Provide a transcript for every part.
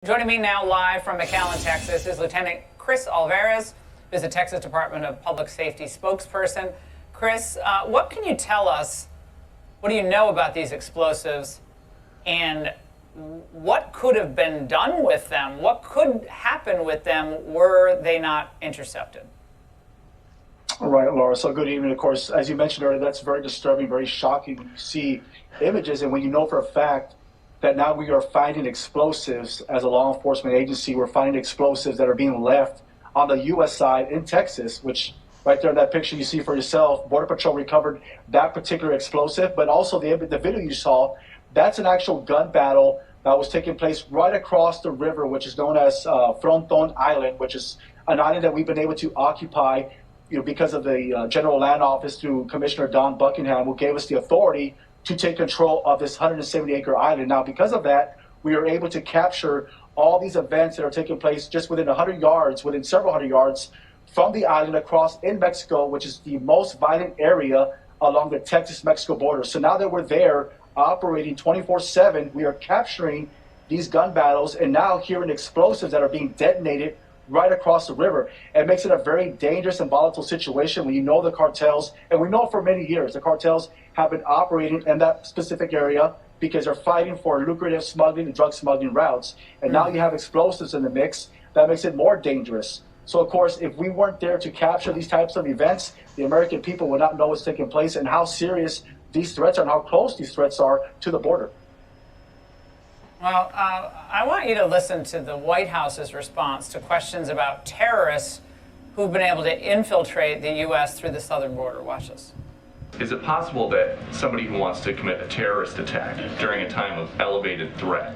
Joining me now live from McAllen, Texas, is Lieutenant Chris Alvarez, who's the Texas Department of Public Safety spokesperson. Chris, what can you tell us? What do you know about these explosives, and what could have been done with them? What could happen with them were they not intercepted? All right, Laura. So good evening. Of course, as you mentioned earlier, that's very disturbing, very shocking when you see images and when you know for a fact that now we are finding explosives as a law enforcement agency. We're finding explosives that are being left on the U.S. side in Texas, which right there in that picture you see for yourself, Border Patrol recovered that particular explosive, but also the video you saw, that's an actual gun battle that was taking place right across the river, which is known as Fronton Island, which is an island that we've been able to occupy, because of the General Land Office through Commissioner Don Buckingham, who gave us the authority to take control of this 170-acre island. Now, because of that, we are able to capture all these events that are taking place just within 100 yards, within several hundred yards from the island across in Mexico, which is the most violent area along the Texas-Mexico border. So now that we're there operating 24/7, we are capturing these gun battles and now hearing explosives that are being detonated right across the river. It makes it a very dangerous and volatile situation when you know the cartels, and we know for many years the cartels have been operating in that specific area because they're fighting for lucrative smuggling and drug smuggling routes. And now you have explosives in the mix that makes it more dangerous. So, of course, if we weren't there to capture these types of events, the American people would not know what's taking place and how serious these threats are and how close these threats are to the border. Well, I want you to listen to the White House's response to questions about terrorists who've been able to infiltrate the U.S. through the southern border. Watch this. Is it possible that somebody who wants to commit a terrorist attack during a time of elevated threat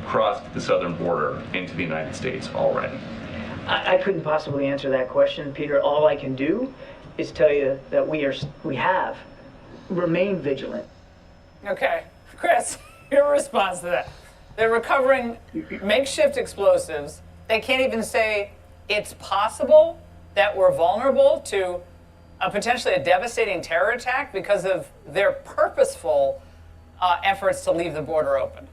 crossed the southern border into the United States already? I couldn't possibly answer that question, Peter. All I can do is tell you that we have remained vigilant. Okay, Chris, your response to that. They're recovering makeshift explosives. They can't even say it's possible that we're vulnerable to potentially a devastating terror attack because of their purposeful efforts to leave the border open.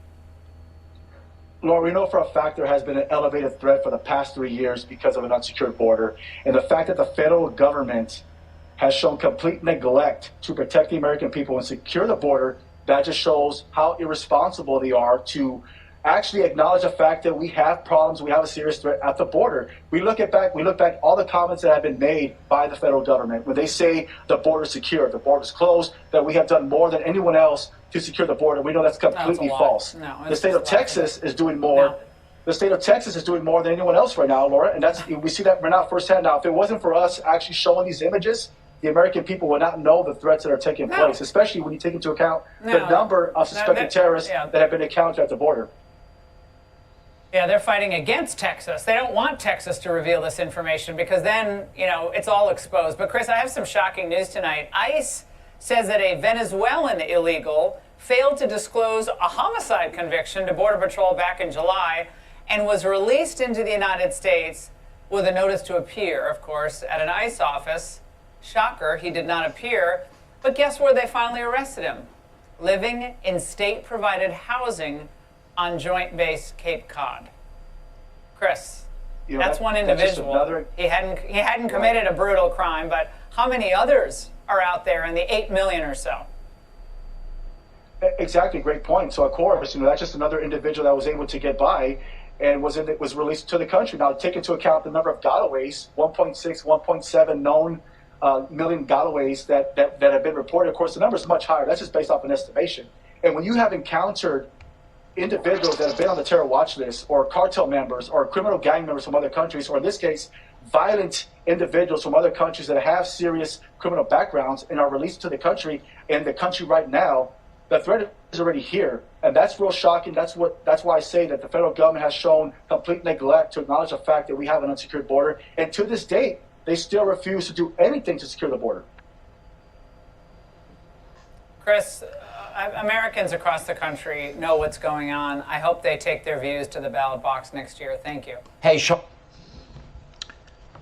Laura, we know for a fact there has been an elevated threat for the past 3 years because of an unsecured border. And the fact that the federal government has shown complete neglect to protect the American people and secure the border, that just shows how irresponsible they are to actually acknowledge the fact that we have problems, we have a serious threat at the border. We look back all the comments that have been made by the federal government when they say the border is secure, the border is closed, that we have done more than anyone else to secure the border. We know that's completely false. The state of Texas is doing more. The state of Texas is doing more than anyone else right now, Laura, and we see that right now firsthand. Now, if it wasn't for us actually showing these images, the American people would not know the threats that are taking place, especially when you take into account the number of suspected terrorists that have been encountered at the border. Yeah, they're fighting against Texas. They don't want Texas to reveal this information because then, it's all exposed. But Chris, I have some shocking news tonight. ICE says that a Venezuelan illegal failed to disclose a homicide conviction to Border Patrol back in July and was released into the United States with a notice to appear, of course, at an ICE office. Shocker, he did not appear. But guess where they finally arrested him? Living in state-provided housing on Joint Base Cape Cod. Chris, that's one individual. He hadn't committed a brutal crime, but how many others are out there in the 8 million or so? Exactly, great point. So of course, that's just another individual that was able to get by and was released to the country. Now, take into account the number of gotaways, 1.6, 1.7 known million gotaways that have been reported. Of course, the number is much higher. That's just based off an estimation. And when you have encountered individuals that have been on the terror watch list, or cartel members, or criminal gang members from other countries, or in this case, violent individuals from other countries that have serious criminal backgrounds and are released to the country right now, the threat is already here. And that's real shocking. That's why I say that the federal government has shown complete neglect to acknowledge the fact that we have an unsecured border. And to this date, they still refuse to do anything to secure the border. Chris, Americans across the country know what's going on. I hope they take their views to the ballot box next year. Thank you. Hey, Sean.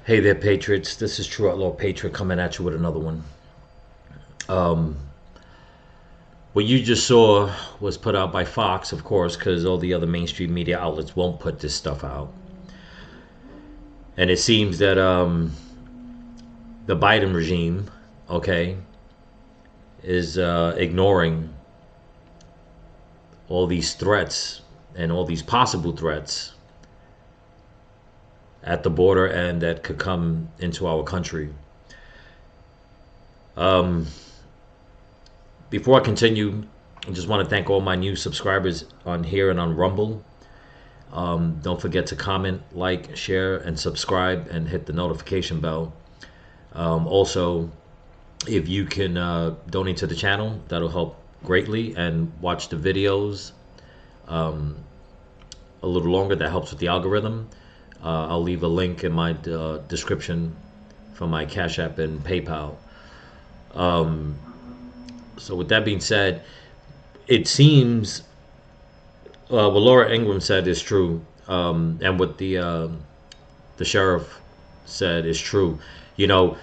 Hey there, Patriots. This is True Outlaw Patriot coming at you with another one. what you just saw was put out by Fox, of course, because all the other mainstream media outlets won't put this stuff out. And it seems that the Biden regime, okay, is ignoring all these threats and all these possible threats at the border and that could come into our country. Before I continue, I just want to thank all my new subscribers on here and on Rumble. Don't forget to comment, like, share, and subscribe, and hit the notification bell. Also, if you can donate to the channel, that'll help greatly, and watch the videos a little longer. That helps with the algorithm. I'll leave a link in my description for my Cash App and PayPal. So with that being said, it seems what Laura Ingraham said is true, and what the sheriff said is true. You know,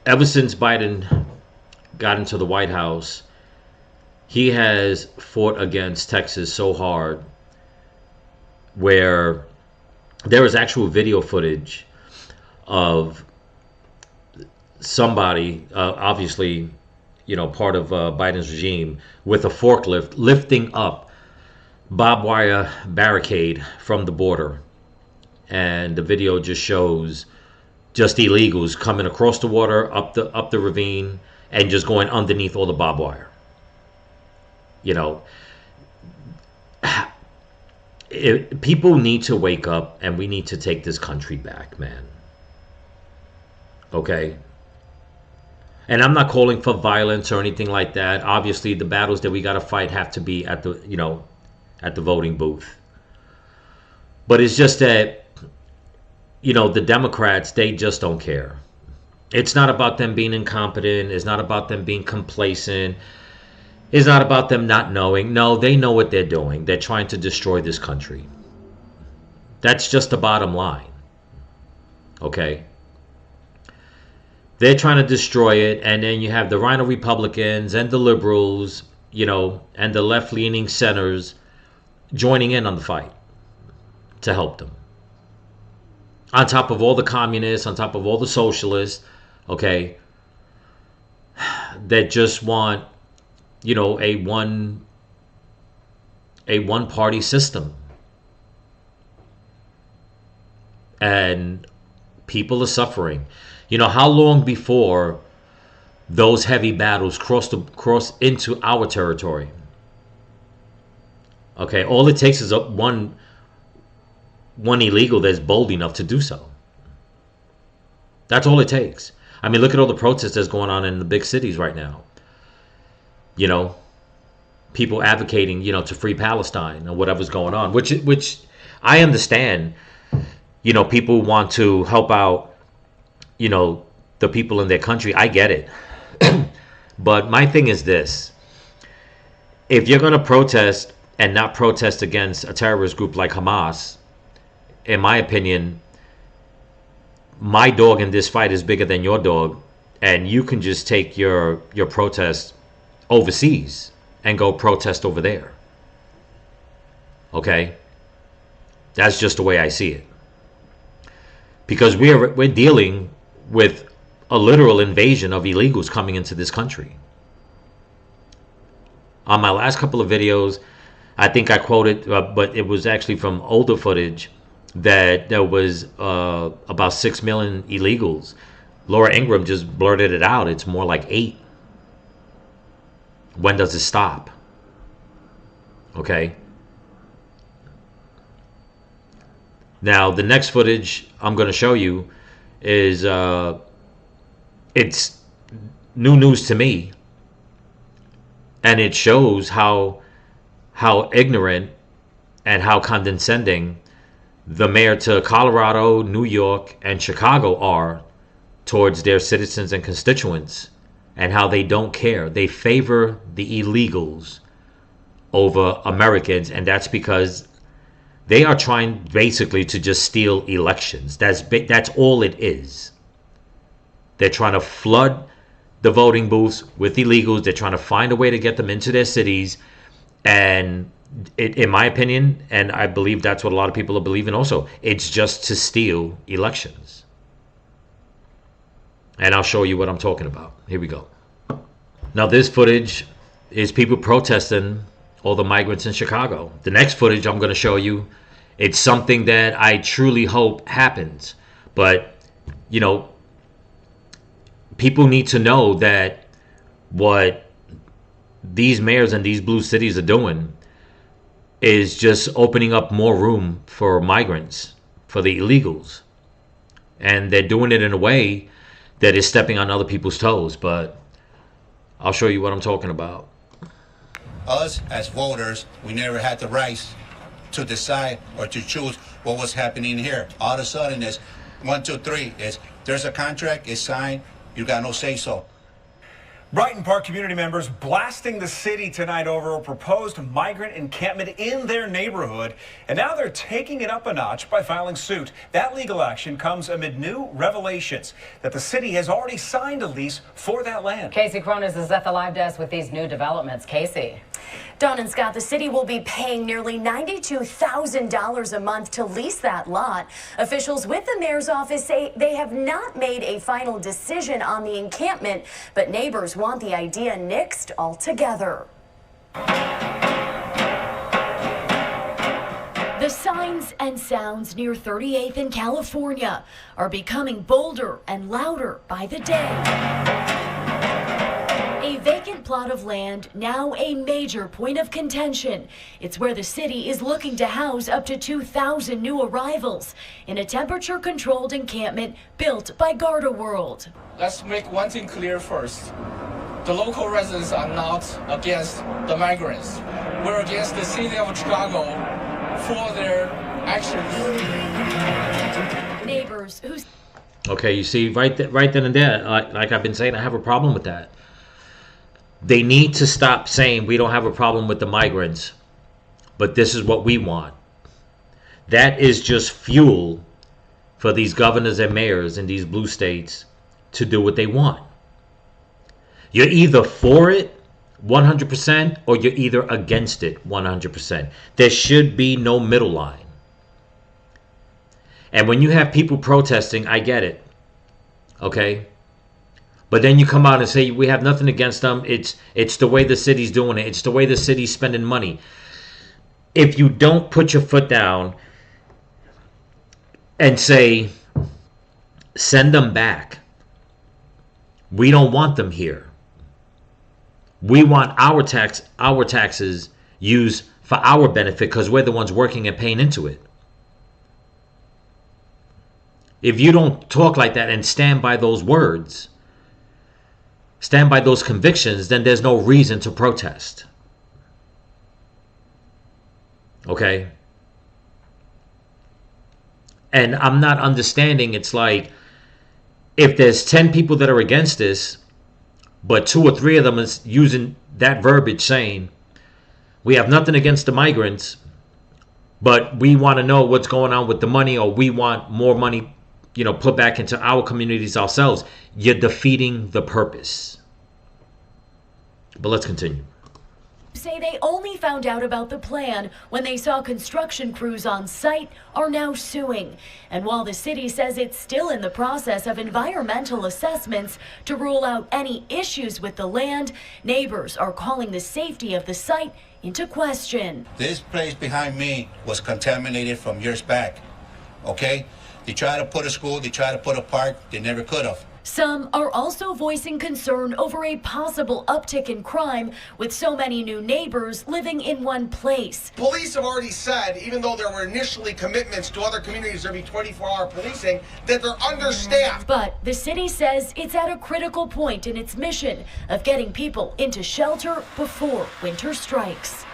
ever since Biden got into the White House, he has fought against Texas so hard, where there is actual video footage of somebody, obviously, you know, part of Biden's regime, with a forklift lifting up barbed wire barricade from the border. And the video just shows just illegals coming across the water, up the ravine, and just going underneath all the barbed wire. You know, people need to wake up, and we need to take this country back, man. Okay? And I'm not calling for violence or anything like that. Obviously, the battles that we got to fight have to be at the, you know, at the voting booth. But it's just that, you know, the Democrats, they just don't care. It's not about them being incompetent. It's not about them being complacent. It's not about them not knowing. No, they know what they're doing. They're trying to destroy this country. That's just the bottom line. Okay? They're trying to destroy it, and then you have the Rhino Republicans and the liberals, you know, and the left-leaning centers joining in on the fight to help them. On top of all the communists, on top of all the socialists, okay, that just want, you know, a one-party system. And people are suffering. You know, how long before those heavy battles cross into our territory? Okay, all it takes is one illegal that's bold enough to do so. That's all it takes. I mean, look at all the protests that's going on in the big cities right now. You know, people advocating, you know, to free Palestine or whatever's going on, which I understand. You know, people want to help out, you know, the people in their country. I get it. But my thing is this. If you're going to protest and not protest against a terrorist group like Hamas, in my opinion, my dog in this fight is bigger than your dog, and you can just take your protest overseas and go protest over there. Okay? That's just the way I see it. Because we're dealing with a literal invasion of illegals coming into this country. On my last couple of videos, I think I quoted, but it was actually from older footage, that there was about 6 million illegals. Laura Ingraham just blurted it out. It's more like 8. When does it stop? Okay. Now, the next footage I'm going to show you is, it's new news to me. And it shows how ignorant and how condescending the mayor to Colorado, New York, and Chicago are towards their citizens and constituents, and how they don't care. They favor the illegals over Americans, and that's because they are trying basically to just steal elections. That's all it is. They're trying to flood the voting booths with illegals. They're trying to find a way to get them into their cities. And in my opinion, and I believe that's what a lot of people are believing also, it's just to steal elections. And I'll show you what I'm talking about. Here we go. Now this footage is people protesting all the migrants in Chicago. The next footage I'm going to show you, it's something that I truly hope happens. But, you know, people need to know that what these mayors in these blue cities are doing is just opening up more room for migrants, for the illegals. And they're doing it in a way that is stepping on other people's toes. But I'll show you what I'm talking about. Us as voters, we never had the rights to decide or to choose what was happening here. All of a sudden it's 1, 2, 3. It's there's a contract, it's signed, you got no say so. Brighton Park community members blasting the city tonight over a proposed migrant encampment in their neighborhood. And now they're taking it up a notch by filing suit. That legal action comes amid new revelations that the city has already signed a lease for that land. Casey Cronus is at the live desk with these new developments. Casey. Don and Scott, the city will be paying nearly $92,000 a month to lease that lot. Officials with the mayor's office say they have not made a final decision on the encampment, but neighbors want the idea nixed altogether. The signs and sounds near 38th in California are becoming bolder and louder by the day. A vacant plot of land, now a major point of contention. It's where the city is looking to house up to 2,000 new arrivals in a temperature-controlled encampment built by Garda World. Let's make one thing clear first. The local residents are not against the migrants. We're against the city of Chicago for their actions. Neighbors who... Okay, you see, right then and there, like I've been saying, I have a problem with that. They need to stop saying we don't have a problem with the migrants, but this is what we want. That is just fuel for these governors and mayors in these blue states to do what they want. You're either for it 100% or you're either against it 100%. There should be no middle line. And when you have people protesting, I get it. Okay? But then you come out and say we have nothing against them. It's the way the city's doing it. It's the way the city's spending money. If you don't put your foot down and say, send them back. We don't want them here. We want our taxes used for our benefit because we're the ones working and paying into it. If you don't talk like that and stand by those words, stand by those convictions, then there's no reason to protest. Okay? And I'm not understanding, it's like, if there's 10 people that are against this, but 2 or 3 of them is using that verbiage saying, we have nothing against the migrants, but we want to know what's going on with the money, or we want more money, put back into our communities ourselves, you're defeating the purpose. But let's continue. Say they only found out about the plan when they saw construction crews on site are now suing. And while the city says it's still in the process of environmental assessments to rule out any issues with the land, neighbors are calling the safety of the site into question. This place behind me was contaminated from years back, okay? They tried to put a school, they tried to put a park, they never could have. Some are also voicing concern over a possible uptick in crime with so many new neighbors living in one place. Police have already said, even though there were initially commitments to other communities there'd be 24-hour policing, that they're understaffed. But the city says it's at a critical point in its mission of getting people into shelter before winter strikes.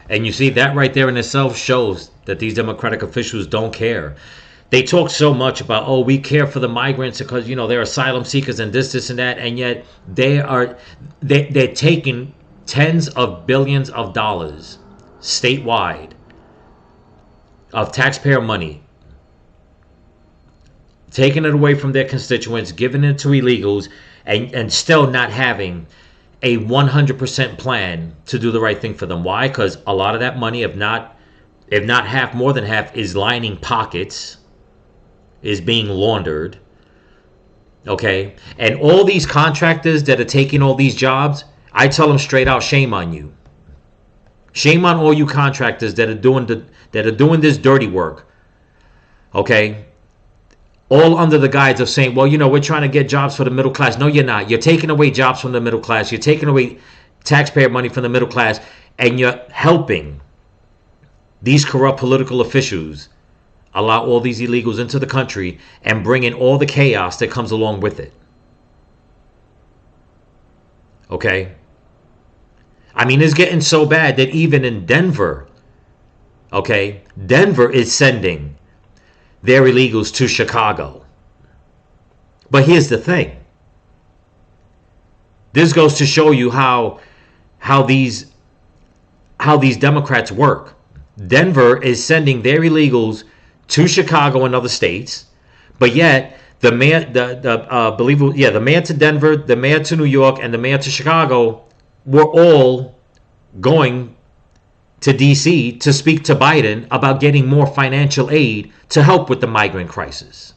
And you see, that right there in itself shows that these Democratic officials don't care. They talk so much about, we care for the migrants because, they're asylum seekers and this and that. And yet they're taking tens of billions of dollars statewide of taxpayer money, taking it away from their constituents, giving it to illegals, and still not having a 100% plan to do the right thing for them. Why? Because a lot of that money, if not half, more than half, is lining pockets, is being laundered. Okay? And all these contractors that are taking all these jobs, I tell them straight out, shame on you. Shame on all you contractors that are doing this dirty work. Okay? All under the guise of saying, well, we're trying to get jobs for the middle class. No, you're not. You're taking away jobs from the middle class. You're taking away taxpayer money from the middle class. And you're helping these corrupt political officials allow all these illegals into the country and bring in all the chaos that comes along with it. Okay? I mean, it's getting so bad that even in Denver, okay, Denver is sending their illegals to Chicago. But here's the thing. This goes to show you how these Democrats work. Denver is sending their illegals to Chicago and other states, but yet the mayor to Denver, the mayor to New York, and the mayor to Chicago were all going to D.C. to speak to Biden about getting more financial aid to help with the migrant crisis.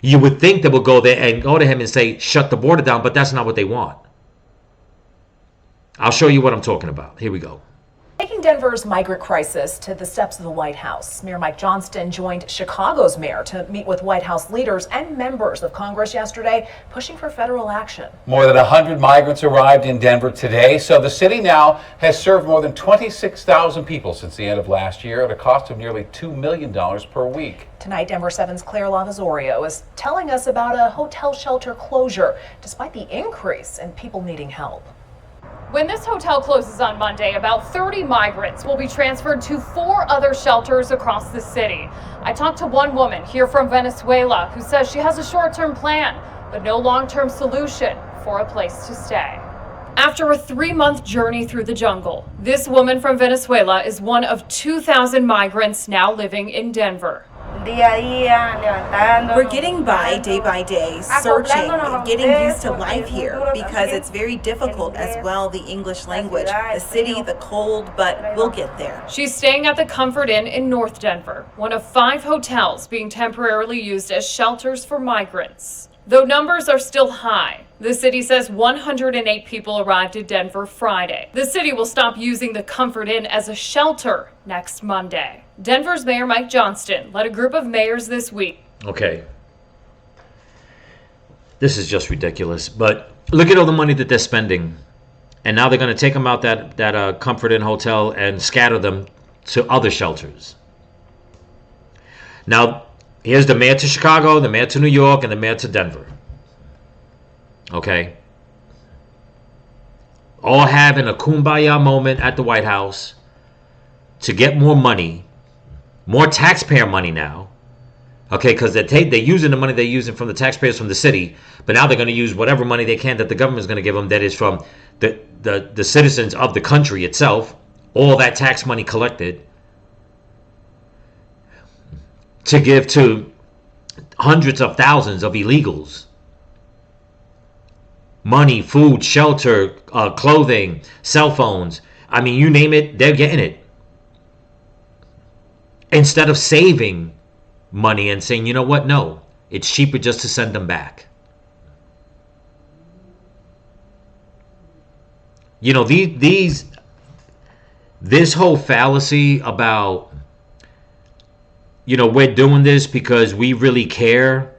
You would think they would go there and go to him and say, shut the border down, but that's not what they want. I'll show you what I'm talking about. Here we go. Taking Denver's migrant crisis to the steps of the White House, Mayor Mike Johnston joined Chicago's mayor to meet with White House leaders and members of Congress yesterday, pushing for federal action. More than 100 migrants arrived in Denver today, so the city now has served more than 26,000 people since the end of last year at a cost of nearly $2 million per week. Tonight, Denver 7's Claire Lavazorio is telling us about a hotel shelter closure, despite the increase in people needing help. When this hotel closes on Monday, about 30 migrants will be transferred to 4 other shelters across the city. I talked to one woman here from Venezuela who says she has a short-term plan, but no long-term solution for a place to stay. After a 3-month journey through the jungle, this woman from Venezuela is one of 2,000 migrants now living in Denver. We're getting by day, searching and getting used to life here because it's very difficult as well, the English language, the city, the cold, but we'll get there. She's staying at the Comfort Inn in North Denver, one of 5 hotels being temporarily used as shelters for migrants. Though numbers are still high, the city says 108 people arrived in Denver Friday. The city will stop using the Comfort Inn as a shelter next Monday. Denver's Mayor Mike Johnston led a group of mayors this week. Okay. This is just ridiculous. But look at all the money that they're spending. And now they're going to take them out that Comfort Inn hotel and scatter them to other shelters. Now, here's the mayor to Chicago, the mayor to New York, and the mayor to Denver. Okay? All having a kumbaya moment at the White House to get more money, more taxpayer money now. Okay, because they're using the money they're using from the taxpayers from the city, but now they're going to use whatever money they can that the government's going to give them that is from the citizens of the country itself, all that tax money collected, to give to hundreds of thousands of illegals. Money, food, shelter, clothing, cell phones. I mean, you name it, they're getting it. Instead of saving money and saying, you know what, no, it's cheaper just to send them back. You know, this whole fallacy about, you know, we're doing this because we really care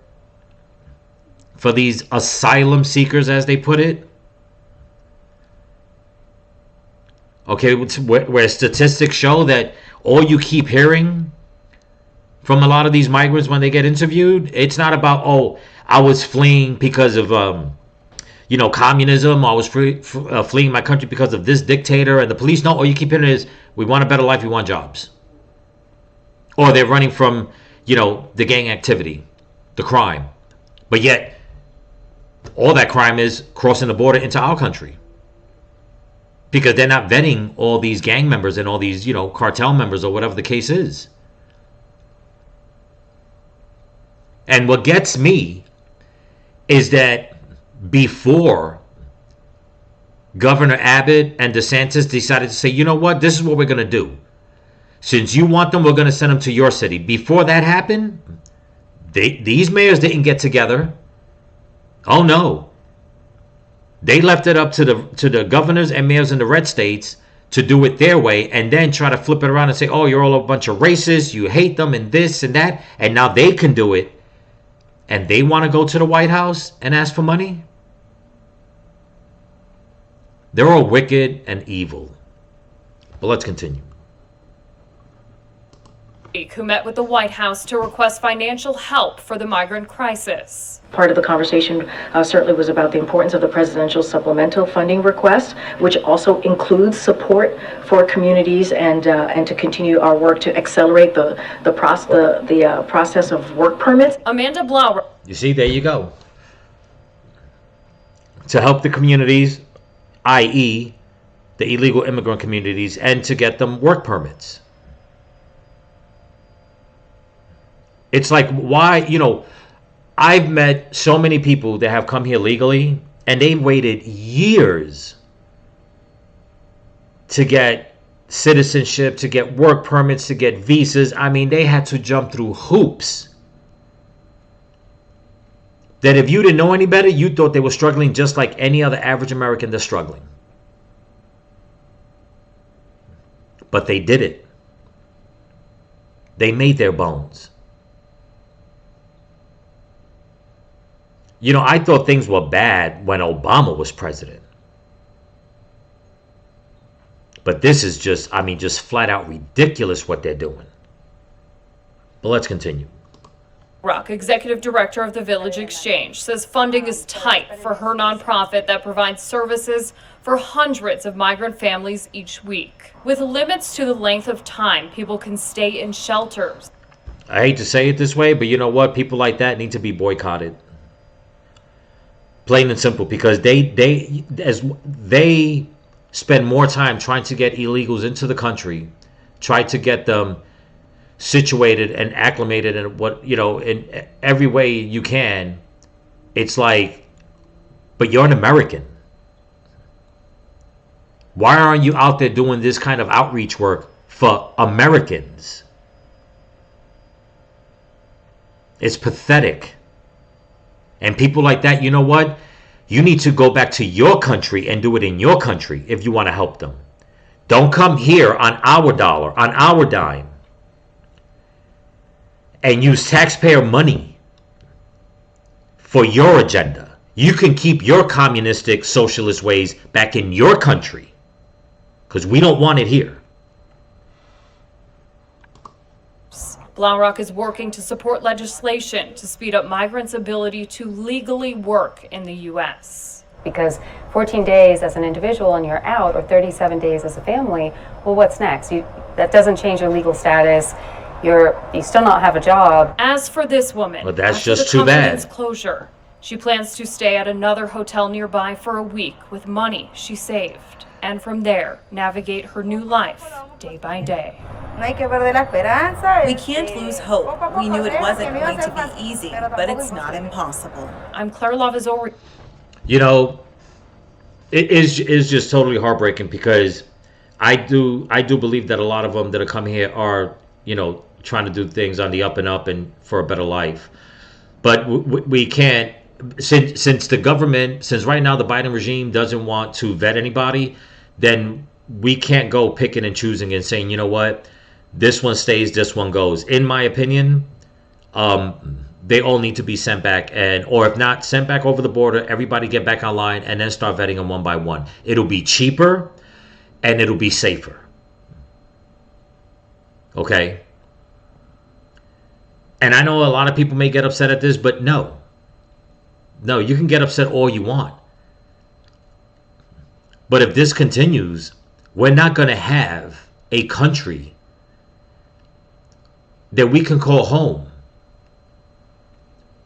for these asylum seekers, as they put it. Okay, where statistics show that all you keep hearing from a lot of these migrants when they get interviewed, it's not about, oh, I was fleeing because of, communism. I was fleeing my country because of this dictator and the police. No, all you keep hearing is, we want a better life, we want jobs. Or they're running from, the gang activity, the crime. But yet, all that crime is crossing the border into our country. Because they're not vetting all these gang members and all these, cartel members or whatever the case is. And what gets me is that before Governor Abbott and DeSantis decided to say, you know what, this is what we're going to do. Since you want them, we're going to send them to your city. Before that happened, these mayors didn't get together. Oh no. They left it up to the governors and mayors in the red states to do it their way, and then try to flip it around and say, oh, you're all a bunch of racists, you hate them, and this and that, and now they can do it, and they want to go to the White House and ask for money? They're all wicked and evil. But let's continue. Who met with the White House to request financial help for the migrant crisis. Part of the conversation certainly was about the importance of the presidential supplemental funding request, which also includes support for communities and to continue our work to accelerate the process of work permits. Amanda Blau. You see, there you go. To help the communities, i.e. the illegal immigrant communities, and to get them work permits. It's like, why, I've met so many people that have come here legally, and they waited years to get citizenship, to get work permits, to get visas. I mean, they had to jump through hoops. That if you didn't know any better, you thought they were struggling just like any other average American that's struggling. But they did it. They made their bones. I thought things were bad when Obama was president. But this is just flat out ridiculous what they're doing. But let's continue. Rock, executive director of the Village Exchange, says funding is tight for her nonprofit that provides services for hundreds of migrant families each week, with limits to the length of time people can stay in shelters. I hate to say it this way, but you know what? People like that need to be boycotted. Plain and simple, because they spend more time trying to get illegals into the country, try to get them situated and acclimated in every way you can. It's like, but you're an American. Why aren't you out there doing this kind of outreach work for Americans? It's pathetic. And people like that, you know what? You need to go back to your country and do it in your country if you want to help them. Don't come here on our dollar, on our dime, and use taxpayer money for your agenda. You can keep your communistic socialist ways back in your country, because we don't want it here. Blaurock is working to support legislation to speed up migrants' ability to legally work in the U.S. Because 14 days as an individual and you're out, or 37 days as a family, well, what's next? That doesn't change your legal status. You still not have a job. As for this woman, well, that's after just the too bad. Closure, she plans to stay at another hotel nearby for a week with money she saved, and from there navigate her new life day by day. We can't lose hope. We knew it wasn't going to be easy, but it's not impossible. I'm Claire Lavazori. It is just totally heartbreaking, because I do believe that a lot of them that are coming here are, trying to do things on the up and up and for a better life. But we can't, since right now the Biden regime doesn't want to vet anybody, then we can't go picking and choosing and saying, you know what, this one stays, this one goes. In my opinion, they all need to be sent back, or if not, sent back over the border, everybody get back online, and then start vetting them one by one. It'll be cheaper and it'll be safer. Okay? And I know a lot of people may get upset at this, but no, you can get upset all you want. But if this continues, we're not going to have a country that we can call home,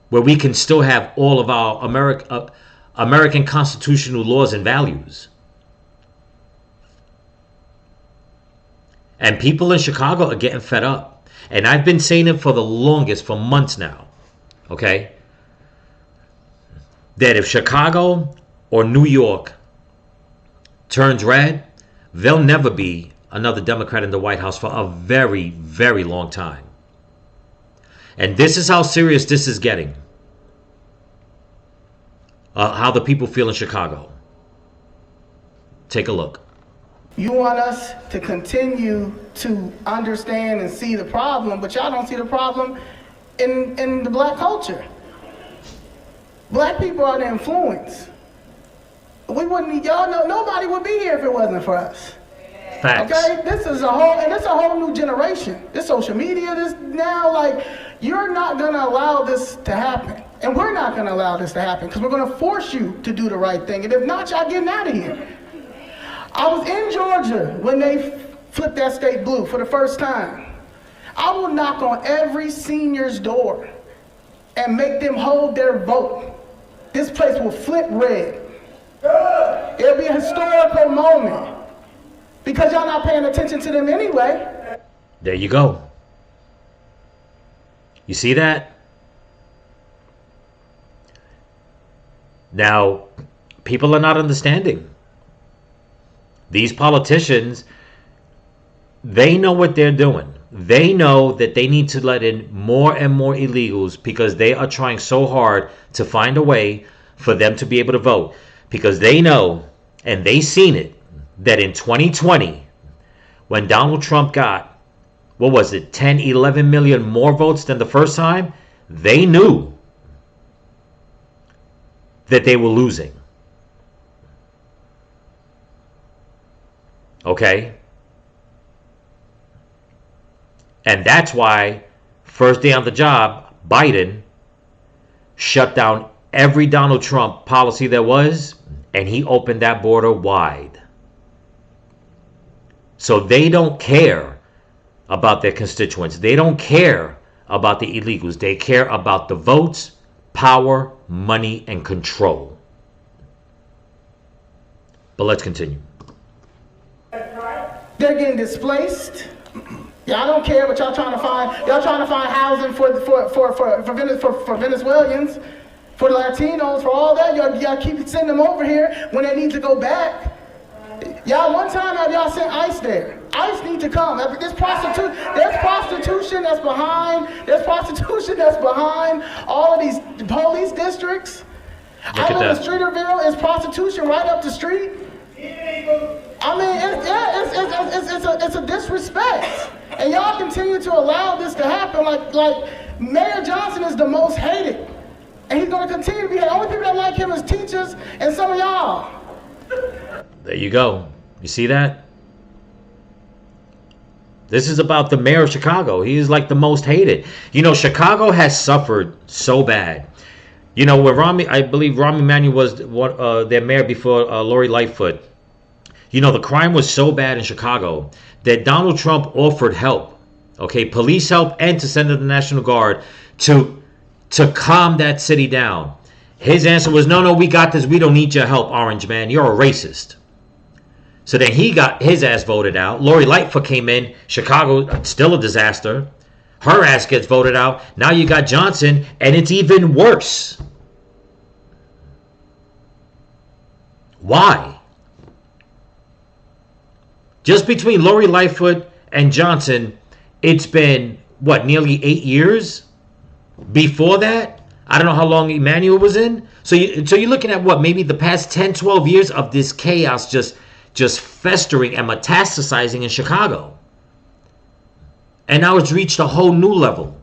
where we can still have all of our American constitutional laws and values. And people in Chicago are getting fed up. And I've been saying it for the longest, for months now. okay, that if Chicago or New York turns red, there'll never be another Democrat in the White House for a very, very long time. And this is how serious this is getting. How the people feel in Chicago. Take a look. You want us to continue to understand and see the problem, but y'all don't see the problem in the black culture. Black people are the influence. We wouldn't need y'all know nobody would be here if it wasn't for us. Facts. Okay, this is a whole new generation. This social media, this now, like, you're not gonna allow this to happen. And we're not gonna allow this to happen because we're gonna force you to do the right thing. And if not, y'all getting out of here. I was in Georgia when they flipped that state blue for the first time. I will knock on every senior's door and make them hold their vote. This place will flip red. It'll be a historical moment because y'all not paying attention to them anyway. There you go. You see that? Now, people are not understanding. These politicians, they know what they're doing. They know that they need to let in more and more illegals because they are trying so hard to find a way for them to be able to vote. Because they know, and they seen it, that in 2020, when Donald Trump got, 10, 11 million more votes than the first time, they knew that they were losing. Okay? And that's why, first day on the job, Biden shut down every Donald Trump policy there was, and he opened that border wide. So they don't care about their constituents. They don't care about the illegals. They care about the votes, power, money, and control. But let's continue. They're getting displaced. Y'all don't care, but y'all trying to find housing for Venezuelans, for the Latinos, for all that. Y'all keep sending them over here when they need to go back. Y'all, one time have y'all sent ICE there? ICE need to come. There's prostitution that's behind all of these police districts. I live in Streeterville. It's prostitution right up the street. I mean, it's a disrespect. And y'all continue to allow this to happen. Like Mayor Johnson is the most hated. And he's going to continue to be hated. The only people that like him is teachers and some of y'all. There you go. You see that? This is about the mayor of Chicago. He is like the most hated. You know, Chicago has suffered so bad. You know, when I believe Rahm Emanuel was their mayor before Lori Lightfoot. You know, the crime was so bad in Chicago that Donald Trump offered help. Okay, police help and to send in the National Guard to calm that city down. His answer was, no, we got this. We don't need your help, Orange Man. You're a racist. So then he got his ass voted out. Lori Lightfoot came in. Chicago, still a disaster. Her ass gets voted out. Now you got Johnson, and it's even worse. Why? Just between Lori Lightfoot and Johnson, it's been, nearly 8 years? Before that, I don't know how long Emanuel was in. So you're looking at maybe the past 10, 12 years of this chaos just festering and metastasizing in Chicago. And now it's reached a whole new level.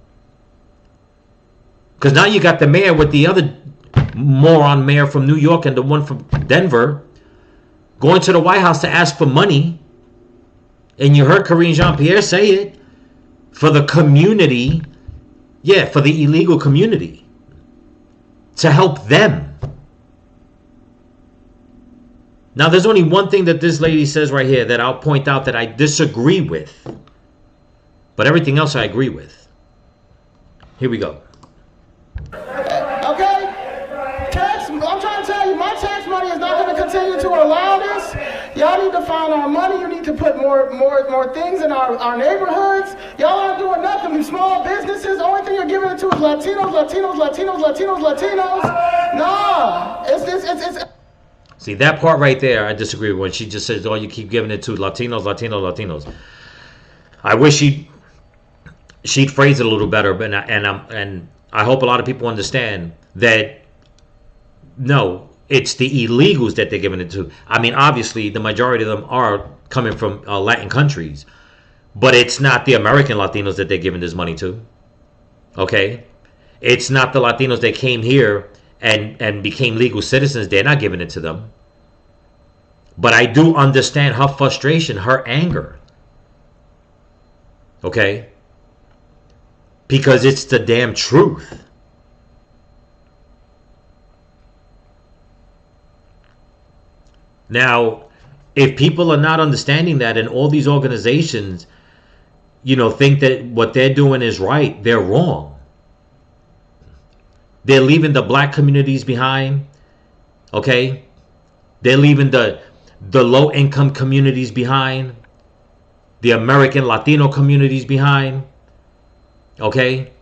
Because now you got the mayor with the other moron mayor from New York and the one from Denver going to the White House to ask for money. And you heard Karine Jean-Pierre say it. For the community. Yeah, for the illegal community. To help them. Now, there's only one thing that this lady says right here that I'll point out that I disagree with. But everything else I agree with. Here we go. Okay? I'm trying to tell you, my tax money is not going to continue to allow this. Y'all need to find our money. You need to put more things in our neighborhoods. Y'all aren't doing nothing. These small businesses, the only thing you're giving giving it to us Latinos. Nah, it's. See, that part right there, I disagree with when she just says, oh, you keep giving it to Latinos. I wish she'd phrase it a little better, but and I hope a lot of people understand that no, it's the illegals that they're giving it to. I mean, obviously, the majority of them are coming from Latin countries, but it's not the American Latinos that they're giving this money to. Okay? It's not the Latinos that came here and became legal citizens. They're not giving it to them. But I do understand her frustration, her anger. Okay? Because it's the damn truth. Now, if people are not understanding that and all these organizations, think that what they're doing is right, they're wrong. They're leaving the black communities behind. Okay? They're leaving the low-income communities behind. The American Latino communities behind. Okay?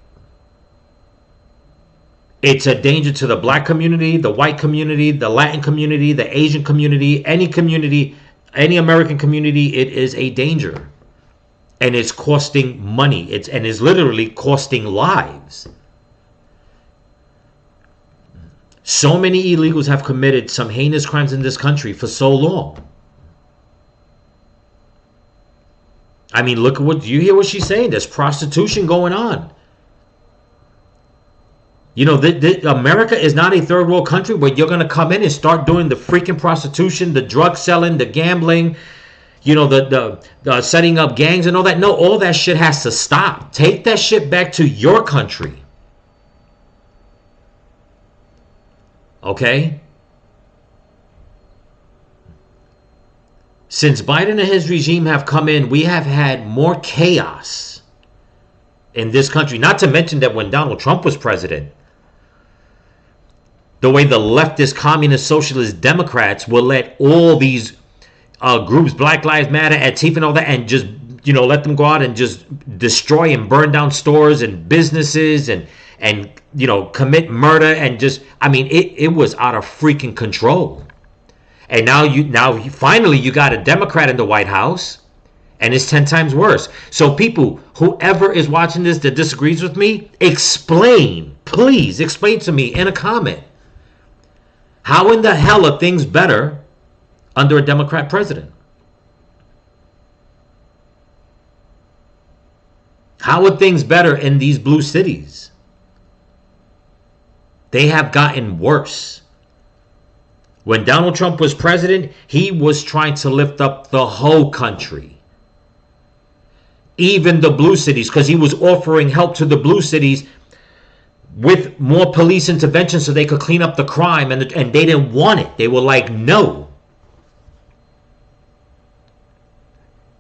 It's a danger to the black community, the white community, the Latin community, the Asian community, any American community. It is a danger. And it's costing money. It's literally costing lives. So many illegals have committed some heinous crimes in this country for so long. I mean, look at you hear what she's saying. There's prostitution going on. America is not a third world country where you're going to come in and start doing the freaking prostitution, the drug selling, the gambling, the setting up gangs and all that. No, all that shit has to stop. Take that shit back to your country. Okay? Since Biden and his regime have come in, we have had more chaos in this country. Not to mention that when Donald Trump was president, the way the leftist, communist, socialist Democrats will let all these groups, Black Lives Matter, Antifa and all that, and just, let them go out and just destroy and burn down stores and businesses and commit murder and just, it was out of freaking control. And now finally you got a Democrat in the White House, and it's 10 times worse. So people, whoever is watching this that disagrees with me, please explain to me in a comment. How in the hell are things better under a Democrat president? How are things better in these blue cities? They have gotten worse. When Donald Trump was president, he was trying to lift up the whole country. Even the blue cities, because he was offering help to the blue cities with more police intervention so they could clean up the crime, and they didn't want it. They were like, no.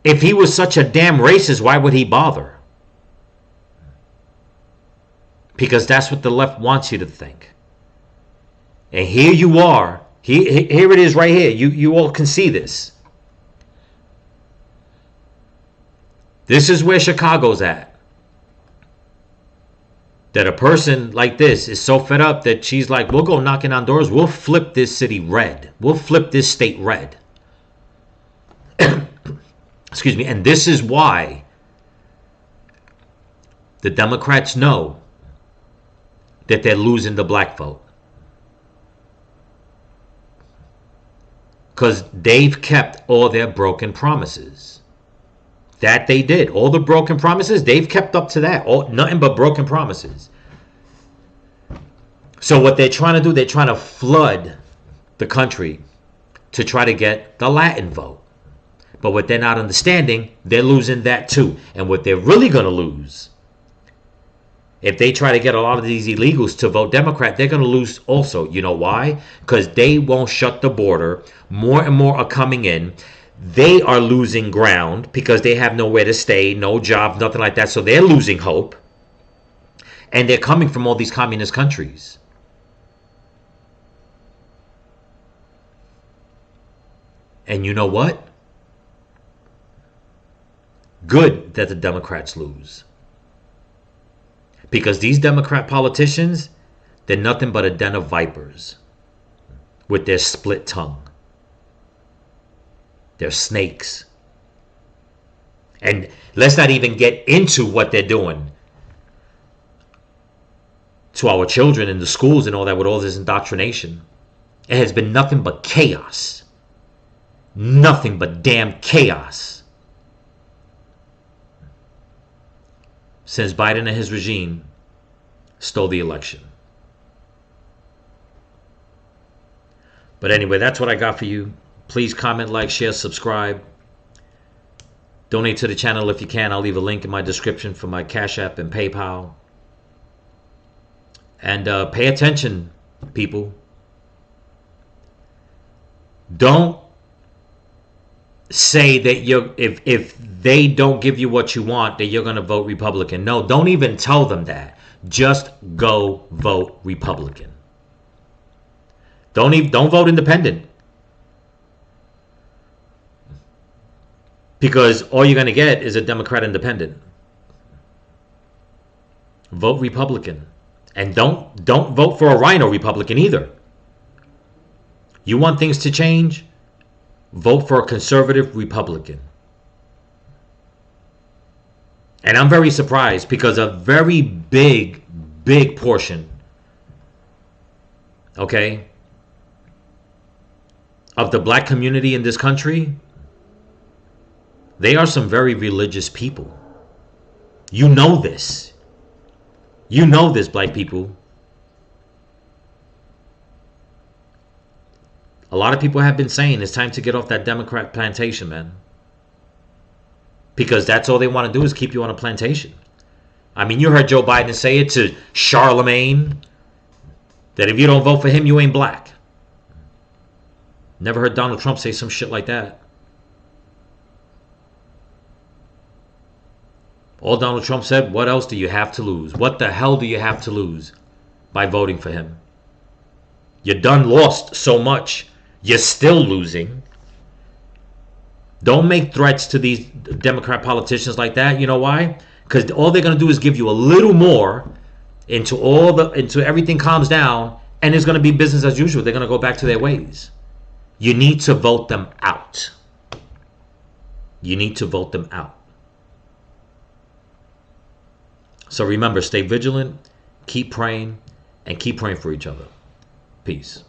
If he was such a damn racist, why would he bother? Because that's what the left wants you to think. And here you are. Here it is right here. You all can see this. This is where Chicago's at. That a person like this is so fed up that she's like, we'll go knocking on doors. We'll flip this city red. We'll flip this state red. Excuse me. And this is why the Democrats know that they're losing the black vote. Because they've kept all their broken promises. That they did. All the broken promises, they've kept up to that. Nothing but broken promises. So what they're trying to do, they're trying to flood the country to try to get the Latin vote. But what they're not understanding, they're losing that too. And what they're really going to lose, if they try to get a lot of these illegals to vote Democrat, they're going to lose also. You know why? Because they won't shut the border. More and more are coming in. They are losing ground because they have nowhere to stay, no jobs, nothing like that. So they're losing hope. And they're coming from all these communist countries. And you know what? Good that the Democrats lose. Because these Democrat politicians, they're nothing but a den of vipers with their split tongue. They're snakes. And let's not even get into what they're doing to our children in the schools and all that with all this indoctrination. It has been nothing but chaos. Nothing but damn chaos since Biden and his regime stole the election. But anyway, that's what I got for you. Please comment, like, share, subscribe. Donate to the channel if you can. I'll leave a link in my description for my Cash App and PayPal. And pay attention, people. Don't say that if they don't give you what you want, that you're going to vote Republican. No, don't even tell them that. Just go vote Republican. Don't vote independent. Because all you're going to get is a Democrat independent. Vote Republican. And don't vote for a rhino Republican either. You want things to change? Vote for a conservative Republican. And I'm very surprised because a very big portion, okay, of the black community in this country, they are some very religious people. You know this. You know this, black people. A lot of people have been saying it's time to get off that Democrat plantation, man. Because that's all they want to do is keep you on a plantation. I mean, you heard Joe Biden say it to Charlemagne, that if you don't vote for him, you ain't black. Never heard Donald Trump say some shit like that. All Donald Trump said, what else do you have to lose? What the hell do you have to lose by voting for him? You done lost so much. You're still losing. Don't make threats to these Democrat politicians like that. You know why? Because all they're going to do is give you a little more until everything calms down, and it's going to be business as usual. They're going to go back to their ways. You need to vote them out. You need to vote them out. So remember, stay vigilant, keep praying, and keep praying for each other. Peace.